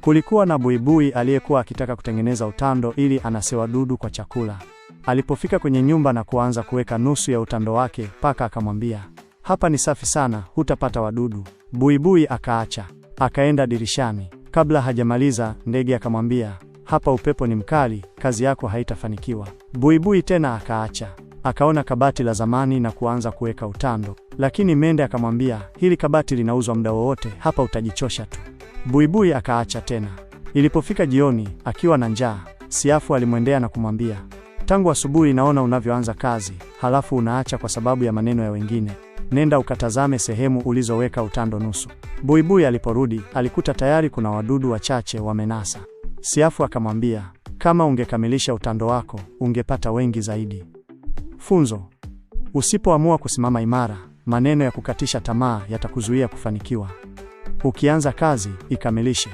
Kulikuwa na buibui aliyekuwa akitaka kutengeneza utando ili anase wadudu kwa chakula. Alipofika kwenye nyumba na kuanza kuweka nusu ya utando wake, paka akamwambia, hapa ni safi sana, hutapata wadudu. Buibui akaacha, akaenda dirishani. Kabla hajamaliza, ndege akamwambia, hapa upepo ni mkali, kazi yako haitafanikiwa. Buibui tena akaacha, akaona kabati la zamani na kuanza kuweka utando. Lakini mende akamwambia, hili kabati linauzwa muda wowote, hapa utajichosha tu. Buibui akaacha tena. Ilipofika jioni, akiwa na njaa, siafu alimwendea na kumwambia, tangu asubuhi naona unavyoanza kazi, halafu unaacha kwa sababu ya maneno ya wengine. Nenda ukatazame sehemu ulizoweka utando nusu. Buibui aliporudi, alikuta tayari kuna wadudu wachache wamenasa. Siafu akamwambia, kama ungekamilisha utando wako, ungepata wengi zaidi. Funzo: usipoamua kusimama imara, maneno ya kukatisha tamaa yatakuzuia kufanikiwa. Ukianza kazi, ikamilishe.